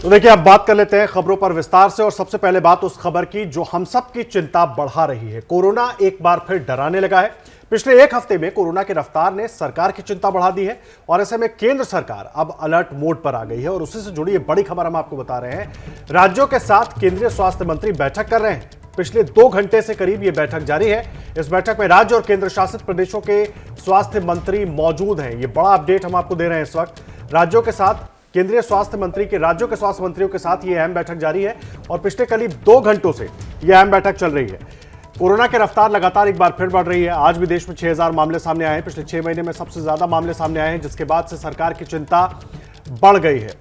तो देखिए, अब बात कर लेते हैं खबरों पर विस्तार से। और सबसे पहले बात उस खबर की जो हम सब की चिंता बढ़ा रही है। कोरोना एक बार फिर डराने लगा है। पिछले एक हफ्ते में कोरोना की रफ्तार ने सरकार की चिंता बढ़ा दी है और ऐसे में केंद्र सरकार अब अलर्ट मोड पर आ गई है। और उसी से जुड़ी ये बड़ी खबर हम आपको बता रहे हैं। राज्यों के साथ केंद्रीय स्वास्थ्य मंत्री बैठक कर रहे हैं। पिछले 2 घंटे से करीब ये बैठक जारी है। इस बैठक में राज्य और केंद्र शासित प्रदेशों के स्वास्थ्य मंत्री मौजूद हैं। ये बड़ा अपडेट हम आपको दे रहे हैं इस वक्त। राज्यों के साथ केंद्रीय स्वास्थ्य मंत्री के राज्यों के स्वास्थ्य मंत्रियों के साथ ये अहम बैठक जारी है और पिछले करीब 2 घंटों से ये अहम बैठक चल रही है। कोरोना की रफ्तार लगातार एक बार फिर बढ़ रही है। आज भी देश में 6000 मामले सामने आए हैं। पिछले 6 महीने में सबसे ज्यादा मामले सामने आए हैं, जिसके बाद से सरकार की चिंता बढ़ गई है।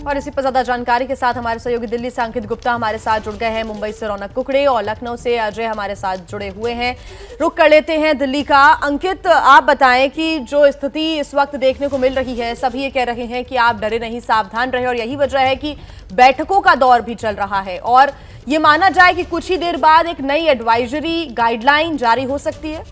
और इसी पर ज्यादा जानकारी के साथ हमारे सहयोगी दिल्ली से अंकित गुप्ता हमारे साथ जुड़ गए हैं। मुंबई से रौनक कुकड़े और लखनऊ से अजय हमारे साथ जुड़े हुए हैं। रुक कर लेते हैं दिल्ली का। अंकित, आप बताएं कि जो स्थिति इस वक्त देखने को मिल रही है, सभी ये कह रहे हैं कि आप डरे नहीं, सावधान रहे, और यही वजह है कि बैठकों का दौर भी चल रहा है और ये माना जाए कि कुछ ही देर बाद एक नई एडवाइजरी गाइडलाइन जारी हो सकती है।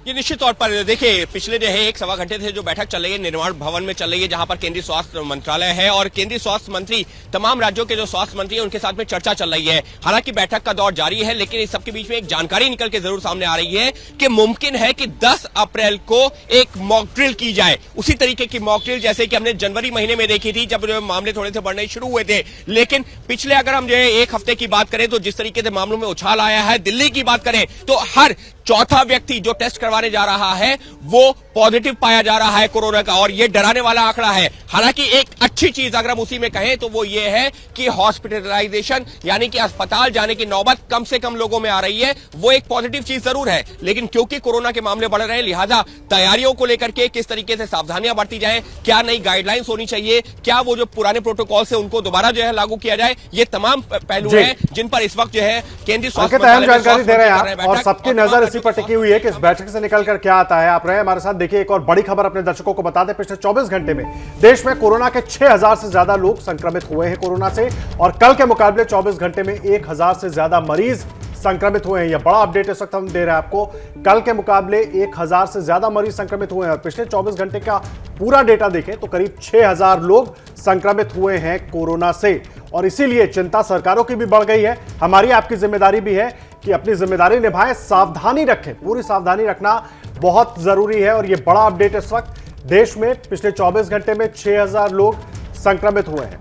ये निश्चित तौर पर देखिए, पिछले जो है 1-1.25 घंटे से जो बैठक चल रही है निर्माण भवन में चल रही है, जहां पर केंद्रीय स्वास्थ्य मंत्रालय है और केंद्रीय स्वास्थ्य मंत्री तमाम राज्यों के जो स्वास्थ्य मंत्री हैं उनके साथ में चर्चा चल रही है। हालांकि बैठक का दौर जारी है, लेकिन इस सबके बीच में एक जानकारी निकल के जरूर सामने आ रही है कि मुमकिन है कि 10 अप्रैल को एक मॉक ड्रिल की जाए। उसी तरीके की मॉक ड्रिल जैसे कि हमने जनवरी महीने में देखी थी, जब मामले थोड़े से बढ़ने शुरू हुए थे। लेकिन पिछले अगर हम जो है 1 हफ्ते की बात करें तो जिस तरीके से मामलों में उछाल आया है, दिल्ली की बात करें तो हर चौथा व्यक्ति जो टेस्ट करवाने जा रहा है वो पॉजिटिव पाया जा रहा है कोरोना का, और ये डराने वाला आंकड़ा है। हालांकि एक अच्छी चीज अगर हम उसी में कहें तो वो ये है कि हॉस्पिटलाइजेशन यानी कि अस्पताल जाने की नौबत कम से कम लोगों में आ रही है, वो एक पॉजिटिव चीज जरूर है। लेकिन क्योंकि कोरोना के मामले बढ़ रहे हैं, लिहाजा तैयारियों को लेकर के किस तरीके से सावधानियां बरती जाए, क्या नई गाइडलाइंस होनी चाहिए, क्या वो जो पुराने प्रोटोकॉल से उनको दोबारा जो है लागू किया जाए, ये तमाम पहलू हैं जिन पर इस वक्त जो है केंद्रीय स्वास्थ्य जानकारी दे रहे हैं और सबकी नजर इसी पर टिकी हुई है कि इस बैठक से निकलकर क्या आता है। आप रहे हमारे साथ। देखिए, एक और बड़ी खबर अपने दर्शकों को बता दें। पिछले 24 घंटे में देश में कोरोना के 6000 से ज्यादा लोग संक्रमित हुए हैं कोरोना से, और कल के मुकाबले 24 घंटे में 1000 से ज्यादा मरीज संक्रमित हुए हैं। यह बड़ा अपडेट इस वक्त हम दे रहे हैं आपको। कल के मुकाबले 1000 से ज्यादा मरीज संक्रमित हुए हैं और पिछले 24 घंटे का पूरा डेटा देखें तो करीब 6000 लोग संक्रमित हुए हैं कोरोना से। और इसीलिए चिंता सरकारों की भी बढ़ गई है। हमारी आपकी जिम्मेदारी भी है कि अपनी जिम्मेदारी निभाएं, सावधानी रखें। पूरी सावधानी रखना बहुत जरूरी है। और यह बड़ा अपडेट इस वक्त देश में पिछले 24 घंटे में 6000 लोग संक्रमित हुए हैं।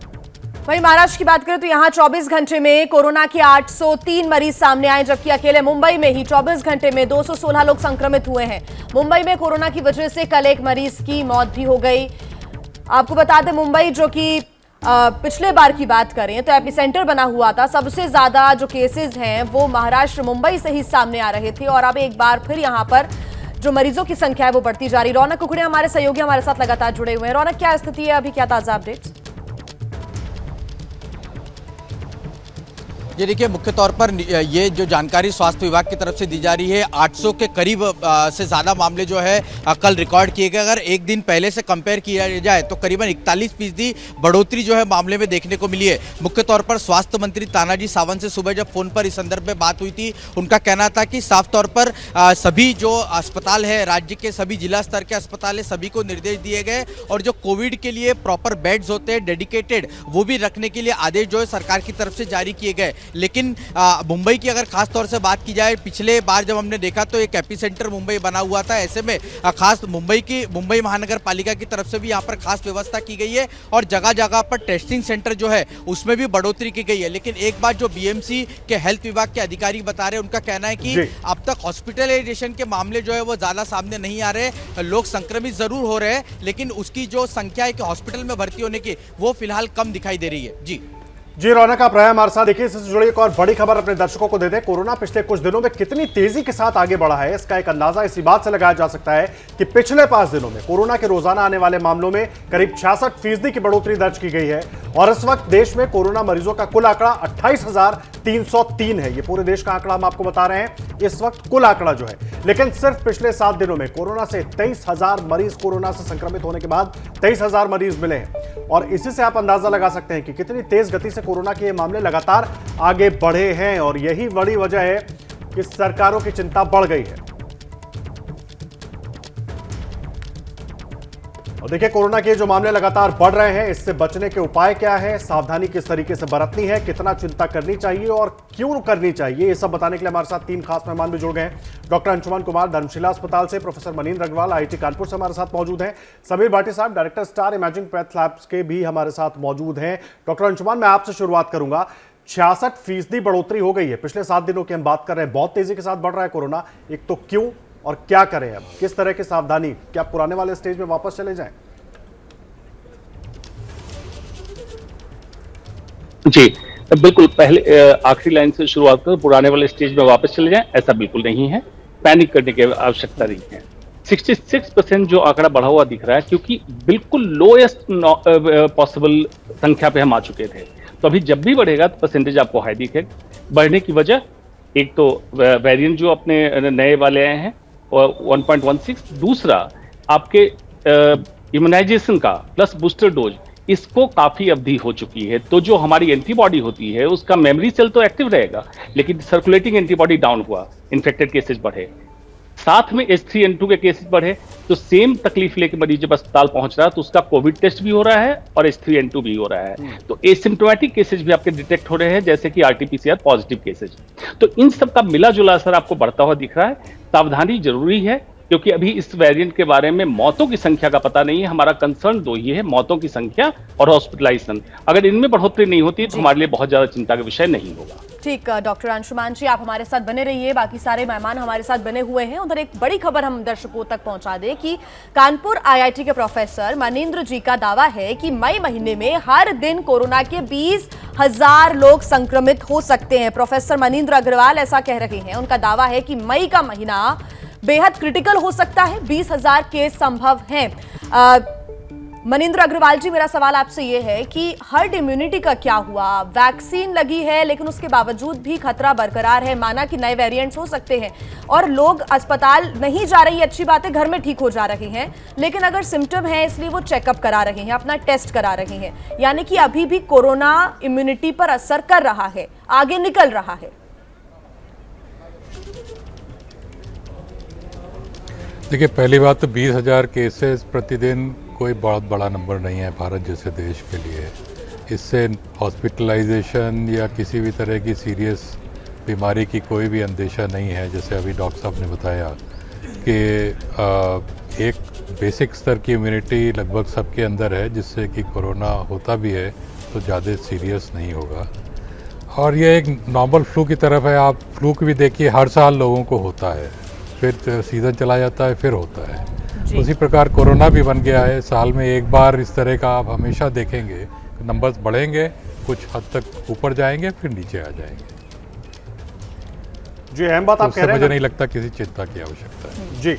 वहीं महाराष्ट्र की बात करें तो यहां 24 घंटे में कोरोना के 803 मरीज सामने आए, जबकि अकेले मुंबई में ही 24 घंटे में 216 लोग संक्रमित हुए हैं। मुंबई में कोरोना की वजह से कल एक मरीज की मौत भी हो गई। आपको बता दें, मुंबई जो कि पिछले बार की बात करें तो एपिसेंटर बना हुआ था, सबसे ज्यादा जो केसेस हैं वो महाराष्ट्र मुंबई से ही सामने आ रहे थे और अब एक बार फिर यहां पर जो मरीजों की संख्या है वो बढ़ती जा रही। रौनक कुकड़े हमारे सहयोगी हमारे साथ लगातार जुड़े हुए हैं। रौनक, क्या स्थिति है अभी, क्या ताजा अपडेट्स? ये देखिए, मुख्य तौर पर ये जो जानकारी स्वास्थ्य विभाग की तरफ से दी जा रही है, 800 के करीब से ज़्यादा मामले जो है कल रिकॉर्ड किए गए। अगर एक दिन पहले से कंपेयर किया जाए तो करीबन 41% बढ़ोतरी जो है मामले में देखने को मिली है। मुख्य तौर पर स्वास्थ्य मंत्री तानाजी सावंत से सुबह जब फोन पर इस संदर्भ में बात हुई थी, उनका कहना था कि साफ तौर पर सभी जो अस्पताल है, राज्य के सभी जिला स्तर के अस्पताल है, सभी को निर्देश दिए गए और जो कोविड के लिए प्रॉपर बेड्स होते हैं डेडिकेटेड, वो भी रखने के लिए आदेश जो है सरकार की तरफ से जारी किए गए। लेकिन मुंबई की अगर खास तौर से बात की जाए, पिछले बार जब हमने देखा तो एक एपिसेंटर मुंबई बना हुआ था। ऐसे में खास मुंबई महानगर पालिका की तरफ से भी यहाँ पर खास व्यवस्था की गई है और जगह जगह पर टेस्टिंग सेंटर जो है उसमें भी बढ़ोतरी की गई है। लेकिन एक बात जो बीएमसी के हेल्थ विभाग के अधिकारी बता रहे हैं, उनका कहना है कि अब तक हॉस्पिटलाइजेशन के मामले जो है वो ज्यादा सामने नहीं आ रहे। लोग संक्रमित जरूर हो रहे हैं, लेकिन उसकी जो संख्या है कि हॉस्पिटल में भर्ती होने की, वो फिलहाल कम दिखाई दे रही है। जी रौनक, आप रहे हमारे साथ। देखिए, इससे जुड़ी एक और बड़ी खबर अपने दर्शकों को दे दें। कोरोना पिछले कुछ दिनों में कितनी तेजी के साथ आगे बढ़ा है, इसका एक अंदाजा इसी बात से लगाया जा सकता है कि पिछले 5 दिनों में कोरोना के रोजाना आने वाले मामलों में करीब 66% की बढ़ोतरी दर्ज की गई है। और इस वक्त देश में कोरोना मरीजों का कुल आंकड़ा 28,303 है। ये पूरे देश का आंकड़ा हम आपको बता रहे हैं इस वक्त, कुल आंकड़ा जो है। लेकिन सिर्फ पिछले 7 दिनों में कोरोना से 23,000 मरीज कोरोना से संक्रमित होने के बाद 23,000 मरीज मिले हैं। और इसी से आप अंदाजा लगा सकते हैं कि कितनी तेज गति से कोरोना के ये मामले लगातार आगे बढ़े हैं। और यही बड़ी वजह है कि सरकारों की चिंता बढ़ गई है। और देखिए, कोरोना के जो मामले लगातार बढ़ रहे हैं, इससे बचने के उपाय क्या है, सावधानी किस तरीके से बरतनी है, कितना चिंता करनी चाहिए और क्यों करनी चाहिए, ये सब बताने के लिए हमारे साथ 3 खास मेहमान भी जुड़ गए हैं। डॉक्टर अंशुमान कुमार धर्मशिला अस्पताल से, प्रोफेसर मनींद्र अग्रवाल IIT कानपुर से हमारे साथ मौजूद हैं, समीर भाटी साहब director star imaging path labs के भी हमारे साथ मौजूद हैं। डॉक्टर अंशुमान, मैं आपसे शुरुआत करूंगा। 66% बढ़ोतरी हो गई है पिछले 7 दिनों की हम बात कर रहे हैं, बहुत तेजी के साथ बढ़ रहा है कोरोना। एक तो क्यों और क्या करें, अब किस तरह की सावधानी, क्या पुराने वाले स्टेज में वापस चले जाएं? जी बिल्कुल, पहले आखिरी लाइन से शुरुआत करो, पुराने वाले स्टेज में वापस चले जाएं, ऐसा बिल्कुल नहीं है। पैनिक करने की आवश्यकता नहीं है। 66% जो आंकड़ा बढ़ा हुआ दिख रहा है, क्योंकि बिल्कुल लोएस्ट पॉसिबल संख्या पे हम आ चुके थे, तो अभी जब भी बढ़ेगा तो परसेंटेज आपको हाई दिखेगा। बढ़ने की वजह एक तो वेरिएंट जो अपने नए वाले आए हैं 1.16, दूसरा आपके इम्यूनाइजेशन का प्लस बूस्टर डोज, इसको काफी अवधि हो चुकी है, तो जो हमारी एंटीबॉडी होती है उसका मेमोरी सेल तो एक्टिव रहेगा, लेकिन सर्कुलेटिंग एंटीबॉडी डाउन हुआ, इन्फेक्टेड केसेस बढ़े, साथ में H3N2 के केसेस बढ़े, तो सेम तकलीफ लेके मरीज जब अस्पताल पहुंच रहा है तो उसका कोविड टेस्ट भी हो रहा है और H3N2 भी हो रहा है, तो एसिम्प्टोमेटिक केसेस भी आपके डिटेक्ट हो रहे हैं, जैसे कि RT-PCR पॉजिटिव केसेस। तो इन सब का मिला जुला असर आपको बढ़ता हुआ दिख रहा है। सावधानी जरूरी है, क्योंकि अभी इस वेरिएंट के बारे में मौतों की संख्या का पता नहीं है। हमारा कंसर्न 2 ही है, मौतों की संख्या और हॉस्पिटलाइजेशन। अगर इनमें बढ़ोतरी नहीं होती तो हमारे लिए बहुत ज्यादा चिंता का विषय नहीं होगा। ठीक, डॉक्टर अंशुमान जी आप हमारे साथ बने रहिए, बाकी सारे मेहमान हमारे साथ बने हुए हैं। उधर एक बड़ी खबर हम दर्शकों तक पहुंचा दें कि कानपुर IIT के प्रोफेसर मनींद्र जी का दावा है कि मई महीने में हर दिन कोरोना के 20,000 लोग संक्रमित हो सकते हैं। प्रोफेसर मनींद्र अग्रवाल ऐसा कह रहे हैं। उनका दावा है कि मई का महीना बेहद क्रिटिकल हो सकता है, 20,000 केस संभव हैं। मनींद्र अग्रवाल जी, मेरा सवाल आपसे यह है कि हर्ड इम्यूनिटी का क्या हुआ? वैक्सीन लगी है लेकिन उसके बावजूद भी खतरा बरकरार है, माना कि नए वेरिएंट्स हो सकते हैं और लोग अस्पताल नहीं जा रही, अच्छी बात है, घर में ठीक हो जा रहे हैं, लेकिन अगर सिम्टम है इसलिए वो चेकअप करा रहे हैं, अपना टेस्ट करा रहे हैं, यानी कि अभी भी कोरोना इम्यूनिटी पर असर कर रहा है, आगे निकल रहा है। देखिए, पहली बात तो 20,000 केसेस प्रतिदिन कोई बहुत बड़ा नंबर नहीं है भारत जैसे देश के लिए। इससे हॉस्पिटलाइजेशन या किसी भी तरह की सीरियस बीमारी की कोई भी अंदेशा नहीं है। जैसे अभी डॉक्टर साहब ने बताया कि एक बेसिक स्तर की इम्यूनिटी लगभग सबके अंदर है, जिससे कि कोरोना होता भी है तो ज़्यादा सीरियस नहीं होगा। और ये एक नॉर्मल फ्लू की तरफ है। आप फ्लू की भी देखिए, हर साल लोगों को होता है, फिर सीज़न चला जाता है, फिर होता है। उसी प्रकार कोरोना भी बन गया है, साल में एक बार इस तरह का आप हमेशा देखेंगे। नंबर्स बढ़ेंगे, कुछ हद तक ऊपर जाएंगे, फिर नीचे आ जाएंगे। जी, अहम बात आप कह रहे हैं। मुझे नहीं लगता किसी चिंता की आवश्यकता है। जी,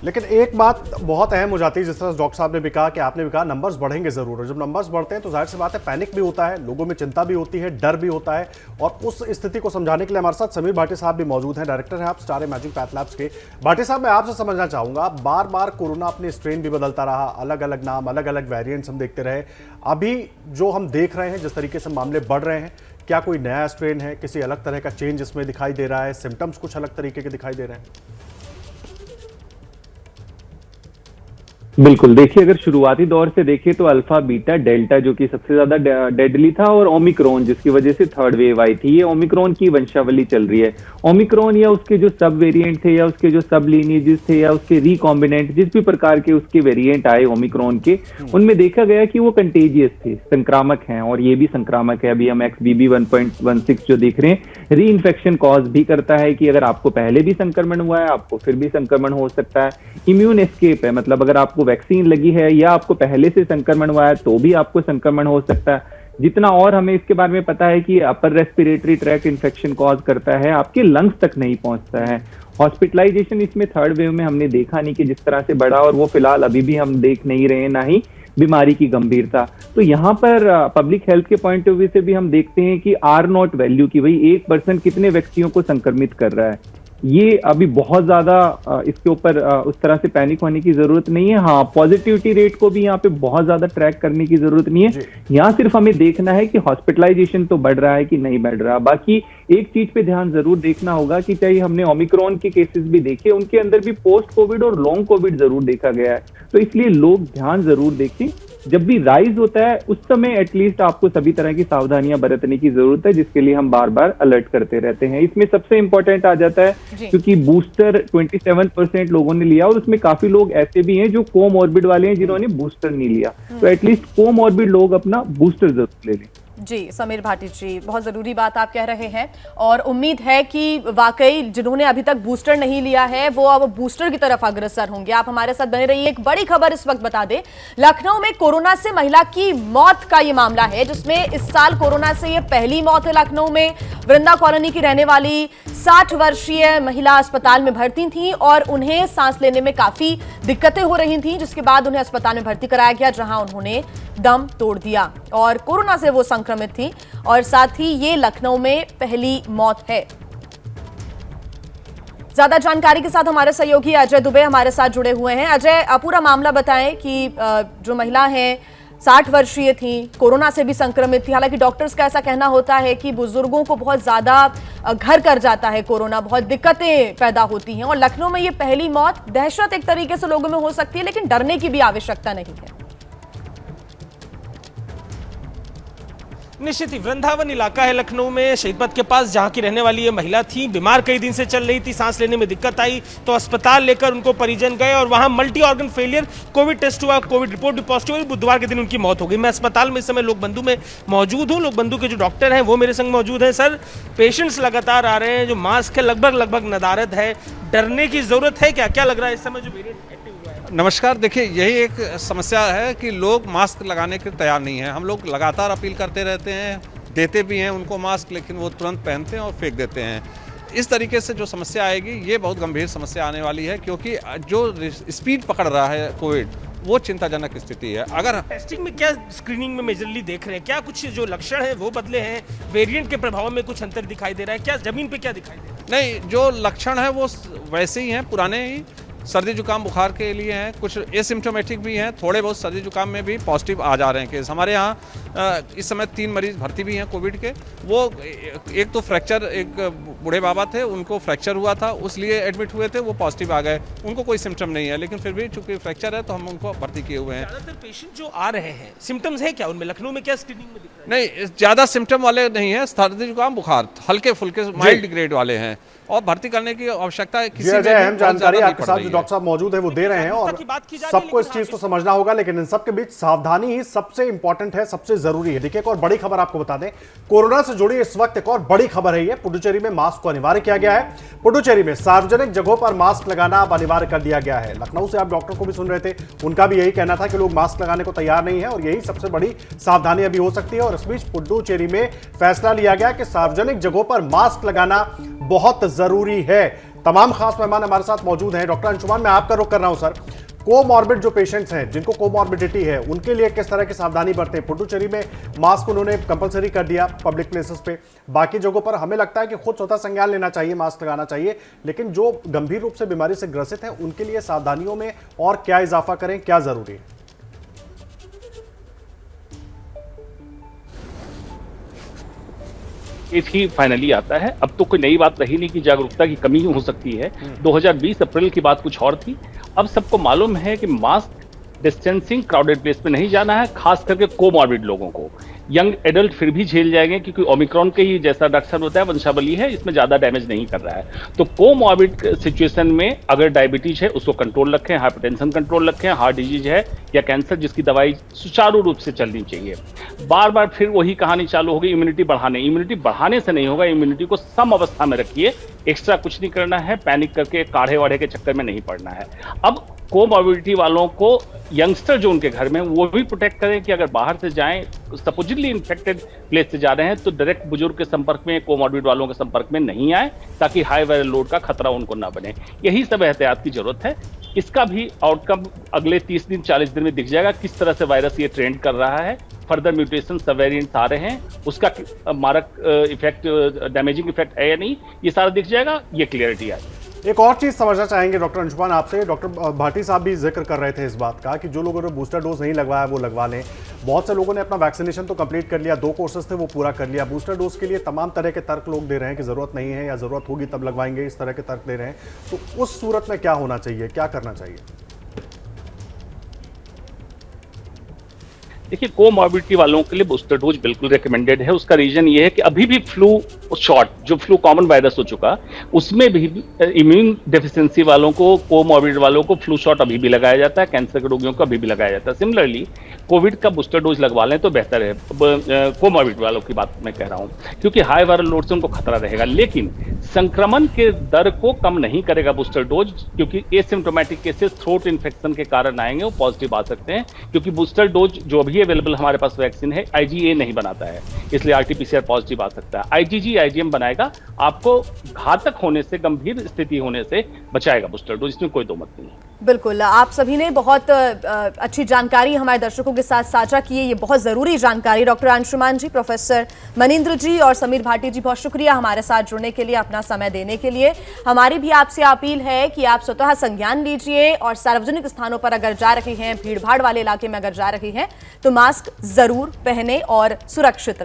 लेकिन एक बात बहुत अहम हो जाती है, जिस तरह डॉक्टर साहब ने भी कहा कि आपने भी कहा, नंबर्स बढ़ेंगे जरूर, और जब नंबर्स बढ़ते हैं तो जाहिर सी बात है पैनिक भी होता है, लोगों में चिंता भी होती है, डर भी होता है। और उस स्थिति को समझाने के लिए हमारे साथ समीर भाटी साहब भी मौजूद हैं, डायरेक्टर हैं आप स्टार इमेजिंग पैथ लैब्स के। भाटी साहब, मैं आपसे समझना चाहूंगा, बार बार कोरोना अपने स्ट्रेन भी बदलता रहा, अलग अलग नाम, अलग अलग वेरिएंट्स हम देखते रहे। अभी जो हम देख रहे हैं, जिस तरीके से मामले बढ़ रहे हैं, क्या कोई नया स्ट्रेन है, किसी अलग तरह का चेंज इसमें दिखाई दे रहा है, सिम्टम्स कुछ अलग तरीके के दिखाई दे रहे हैं? बिल्कुल, देखिए अगर शुरुआती दौर से देखिए तो अल्फा, बीटा, डेल्टा जो कि सबसे ज्यादा डेडली था, और ओमिक्रॉन जिसकी वजह से थर्ड वेव आई थी, ये ओमिक्रॉन की वंशावली चल रही है। ओमिक्रॉन या उसके जो सब वेरिएंट थे या उसके जो सब लीनिएजेस थे या उसके रिकॉम्बिनेंट, जिस भी प्रकार के उसके वेरिएंट आए ओमिक्रॉन के, उनमें देखा गया कि वो कंटेजियस थे, संक्रामक हैं, और ये भी संक्रामक है। अभी हम XBB 1.16 जो देख रहे हैं, री इन्फेक्शन कॉज भी करता है कि अगर आपको पहले भी संक्रमण हुआ है, आपको फिर भी संक्रमण हो सकता है। इम्यून एस्केप है, मतलब अगर आपको वैक्सीन लगी है या आपको पहले से संक्रमण हुआ है तो भी आपको संक्रमण हो सकता है। जितना और हमें इसके बारे में पता है कि upper respiratory tract infection cause करता है, आपके लंग्स तक नहीं पहुंचता है। हॉस्पिटलाइजेशन इसमें थर्ड वेव में हमने देखा नहीं कि जिस तरह से बढ़ा, और वो फिलहाल अभी भी हम देख नहीं रहे, ना ही बीमारी की गंभीरता। तो यहाँ पर पब्लिक हेल्थ के पॉइंट ऑफ व्यू से भी हम देखते हैं कि R0 वैल्यू की, वही 1% कितने व्यक्तियों को संक्रमित कर रहा है, ये अभी बहुत ज्यादा इसके ऊपर उस तरह से पैनिक होने की जरूरत नहीं है। हाँ, पॉजिटिविटी रेट को भी यहाँ पे बहुत ज्यादा ट्रैक करने की जरूरत नहीं है। यहाँ सिर्फ हमें देखना है कि हॉस्पिटलाइजेशन तो बढ़ रहा है कि नहीं बढ़ रहा, बाकी एक चीज पे ध्यान जरूर देखना होगा कि चाहे हमने ओमिक्रॉन के केसेस भी देखे, उनके अंदर भी पोस्ट कोविड और लॉन्ग कोविड जरूर देखा गया है। तो इसलिए लोग ध्यान जरूर देखें, जब भी राइज होता है उस समय एटलीस्ट आपको सभी तरह की सावधानियां बरतने की जरूरत है, जिसके लिए हम बार बार अलर्ट करते रहते हैं। इसमें सबसे इंपॉर्टेंट आ जाता है क्योंकि बूस्टर 27% लोगों ने लिया और उसमें काफी लोग ऐसे भी हैं जो कोमॉर्बिड वाले हैं जिन्होंने बूस्टर नहीं लिया, तो एटलीस्ट कोमॉर्बिड लोग अपना बूस्टर जरूर ले लें। जी समीर भाटी जी, बहुत जरूरी बात आप कह रहे हैं और उम्मीद है कि वाकई जिन्होंने अभी तक बूस्टर नहीं लिया है वो अब बूस्टर की तरफ अग्रसर होंगे। आप हमारे साथ बने रहिए। एक बड़ी खबर इस वक्त बता दें, लखनऊ में कोरोना से महिला की मौत का ये मामला है, जिसमें इस साल कोरोना से ये पहली मौत है। लखनऊ में वृंदा कॉलोनी की रहने वाली 60 वर्षीय महिला अस्पताल में भर्ती थी और उन्हें सांस लेने में काफी दिक्कतें हो रही थी, जिसके बाद उन्हें अस्पताल में भर्ती कराया गया, जहां उन्होंने दम तोड़ दिया और कोरोना से वो संक्रमित थी और साथ ही ये लखनऊ में पहली मौत है। ज्यादा जानकारी के साथ हमारे सहयोगी अजय दुबे हमारे साथ जुड़े हुए हैं। अजय, पूरा मामला बताएं कि जो महिला है 60 वर्षीय थी, कोरोना से भी संक्रमित थी। हालांकि डॉक्टर्स का ऐसा कहना होता है कि बुजुर्गों को बहुत ज्यादा घर कर जाता है कोरोना, बहुत दिक्कतें पैदा होती हैं और लखनऊ में ये पहली मौत। दहशत एक तरीके से लोगों में हो सकती है, लेकिन डरने की भी आवश्यकता नहीं है। निश्चित ही वृंदावन इलाका है लखनऊ में, शहीद पथ के पास, जहां की रहने वाली ये महिला थी। बीमार कई दिन से चल रही थी, सांस लेने में दिक्कत आई तो अस्पताल लेकर उनको परिजन गए और वहां multi organ failure, covid test हुआ, कोविड रिपोर्ट भी पॉजिटिव हुई। बुधवार के दिन उनकी मौत हो गई। मैं अस्पताल में इस समय लोक बंधु में मौजूद हूँ। लोक बंधु के जो डॉक्टर हैं वो मेरे संग मौजूद हैं। सर, पेशेंट्स लगातार आ रहे हैं, जो मास्क है लगभग नदारद है, डरने की जरूरत है क्या? क्या लग रहा है इस समय जो वेरिएंट एक्टिव हुआ है? नमस्कार। देखिए, यही एक समस्या है कि लोग मास्क लगाने के तैयार नहीं हैं। हम लोग लगातार अपील करते रहते हैं, देते भी हैं उनको मास्क, लेकिन वो तुरंत पहनते हैं और फेंक देते हैं। इस तरीके से जो समस्या आएगी ये बहुत गंभीर समस्या आने वाली है, क्योंकि जो स्पीड पकड़ रहा है कोविड, वो चिंताजनक स्थिति है। अगर टेस्टिंग में क्या स्क्रीनिंग में मेजरली देख रहे हैं, क्या कुछ जो लक्षण है वो बदले हैं? वेरिएंट के प्रभाव में कुछ अंतर दिखाई दे रहा है क्या? जमीन पे क्या दिखाई दे रहा है? नहीं, जो लक्षण है वो वैसे ही हैं, पुराने ही सर्दी जुकाम बुखार के लिए हैं। कुछ एसिम्प्टोमेटिक भी हैं, थोड़े बहुत सर्दी जुकाम में भी पॉजिटिव आ जा रहे हैं केस। हमारे यहाँ इस समय 3 मरीज भर्ती भी हैं कोविड के। वो एक तो फ्रैक्चर, एक बूढ़े बाबा थे, उनको फ्रैक्चर हुआ था, उसलिए एडमिट हुए थे, वो पॉजिटिव आ गए। उनको कोई सिम्टम नहीं है, लेकिन फिर भी चूंकि फ्रैक्चर है तो हम उनको भर्ती किए हुए हैं। ज्यादातर पेशेंट जो आ रहे हैं, सिम्टम्स है क्या उनमें? लखनऊ में क्या स्क्रीनिंग में दिख रहा है? नहीं, ज़्यादा सिम्टम वाले नहीं है, सर्दी जुकाम बुखार हल्के फुल्के माइल्ड ग्रेड वाले हैं और भर्ती करने की आवश्यकता है। किसी अहम जानकारी आपके साथ जो डॉक्टर साहब मौजूद है वो दे रहे हैं और सबको इस चीज को समझना होगा, लेकिन इन सबके बीच सावधानी ही सबसे इंपॉर्टेंट है, सबसे जरूरी है। देखिए, एक और बड़ी खबर आपको बता दें, कोरोना से जुड़ी इस वक्त एक और बड़ी खबर है। ये पुडुचेरी में मास्क को अनिवार्य किया गया है। पुडुचेरी में सार्वजनिक जगहों पर मास्क लगाना अब अनिवार्य कर दिया गया है। लखनऊ से आप डॉक्टर को भी सुन रहे थे, उनका भी यही कहना था कि लोग मास्क लगाने को तैयार नहीं है और यही सबसे बड़ी सावधानी अभी हो सकती है। और इस बीच पुडुचेरी में फैसला लिया गया कि सार्वजनिक जगहों पर मास्क लगाना बहुत जरूरी है। तमाम खास मेहमान हमारे साथ मौजूद हैं। डॉक्टर अंशुमान, मैं आपका रुख कर रहा हूं सर। कोमॉर्बिड जो पेशेंट्स हैं, जिनको कोमॉर्बिडिटी है, उनके लिए किस तरह की सावधानी बरतें? पुडुचेरी में मास्क उन्होंने कंपलसरी कर दिया पब्लिक प्लेसेस पे, बाकी जगहों पर हमें लगता है कि खुद स्वतः संज्ञान लेना चाहिए, मास्क लगाना चाहिए, लेकिन जो गंभीर रूप से बीमारी से ग्रसित हैं उनके लिए सावधानियों में और क्या इजाफा करें, क्या जरूरी है? ही फाइनली आता है। अब तो कोई नई बात रही नहीं कि जागरूकता की कमी हो सकती है। 2020 अप्रैल की बात कुछ और थी। अब सबको मालूम है कि मास्क डिस्टेंसिंग क्राउडेड प्लेस पे नहीं जाना है, खास करके कोमॉर्बिड लोगों को। यंग एडल्ट फिर भी झेल जाएंगे क्योंकि ओमिक्रॉन के ही जैसा लक्षण होता है, वंशावली है, इसमें ज्यादा डैमेज नहीं कर रहा है। तो कोमॉर्बिड सिचुएशन में अगर डायबिटीज है उसको कंट्रोल रखें, हाइपरटेंशन कंट्रोल रखें, हार्ट डिजीज है या कैंसर जिसकी दवाई सुचारू रूप से चलनी चाहिए। बार बार फिर वही कहानी चालू होगी इम्यूनिटी बढ़ाने। इम्यूनिटी बढ़ाने से नहीं होगा, इम्यूनिटी को सम अवस्था में रखिए, एक्स्ट्रा कुछ नहीं करना है, पैनिक करके काढ़े वाढ़े के चक्कर में नहीं पड़ना है। अब कोमॉर्बिडिटी वालों को, यंगस्टर जो उनके घर में, वो भी प्रोटेक्ट करें कि अगर बाहर से जाएं, सपोजिटली इन्फेक्टेड प्लेस से जा रहे हैं तो डायरेक्ट बुजुर्ग के संपर्क में, कोमॉर्बिड वालों के संपर्क में नहीं आए, ताकि हाई वायरल लोड का खतरा उनको ना बने। यही सब एहतियात की जरूरत है। इसका भी आउटकम अगले 30 दिन 40 दिन में दिख जाएगा, किस तरह से वायरस ये ट्रेंड कर रहा है, फर्दर म्यूटेशन सब वेरिएंट्स आ रहे हैं, उसका मारक इफेक्ट, डैमेजिंग इफेक्ट है या नहीं, ये सारा दिख जाएगा, ये क्लियरिटी आएगी। एक और चीज समझना चाहेंगे डॉक्टर अंशुमान आपसे। डॉक्टर भाटी साहब भी जिक्र कर रहे थे इस बात का कि जो लोगों ने बूस्टर डोज नहीं लगवाया वो लगवा लें। बहुत से लोगों ने अपना वैक्सीनेशन तो कंप्लीट कर लिया, 2 कोर्सेज थे वो पूरा कर लिया। बूस्टर डोज के लिए तमाम तरह के तर्क लोग दे रहे हैं कि जरूरत नहीं है या जरूरत होगी तब लगवाएंगे, इस तरह के तर्क दे रहे हैं। तो उस सूरत में क्या होना चाहिए, क्या करना चाहिए? देखिए, कोमॉर्बिडिटी वालों के लिए बूस्टर डोज बिल्कुल रिकमेंडेड है। उसका रीजन ये है कि अभी भी फ्लू शॉट, जो फ्लू कॉमन वायरस हो चुका, उसमें भी इम्यून डेफिशिएंसी वालों को, कोमॉर्बिड वालों को फ्लू शॉट अभी भी लगाया जाता है, कैंसर के रोगियों को अभी भी लगाया जाता है। सिमिलरली कोविड का बूस्टर डोज लगवा लें तो बेहतर है। कोमॉर्बिड वालों की बात मैं कह रहा हूं, क्योंकि हाई वायरल लोड से उनको खतरा रहेगा, लेकिन संक्रमण के दर को कम नहीं करेगा बूस्टर डोज, क्योंकि एसिम्प्टोमेटिक केसेस थ्रोट इन्फेक्शन के कारण आएंगे, वो पॉजिटिव आ सकते हैं। क्योंकि बूस्टर डोज जो अभी अवेलेबल हमारे पास वैक्सीन है, IgA नहीं बनाता है, इसलिए RT-PCR पॉजिटिव आ सकता है। IgG IgM बनाएगा, आपको घातक होने से, गंभीर स्थिति होने से बचाएगा बूस्टर डोज, इसमें कोई दो मत नहीं है। बिल्कुल, आप सभी ने बहुत अच्छी जानकारी हमारे दर्शकों के साथ साझा की है, ये बहुत ज़रूरी जानकारी। डॉक्टर अंशुमान जी, प्रोफेसर मनिंद्र जी और समीर भाटी जी, बहुत शुक्रिया हमारे साथ जुड़ने के लिए, अपना समय देने के लिए। हमारी भी आपसे अपील है कि आप स्वतः संज्ञान लीजिए और सार्वजनिक स्थानों पर अगर जा रही हैं, भीड़ भाड़ वाले इलाके में अगर जा रही हैं, तो मास्क जरूर पहने और सुरक्षित रहें।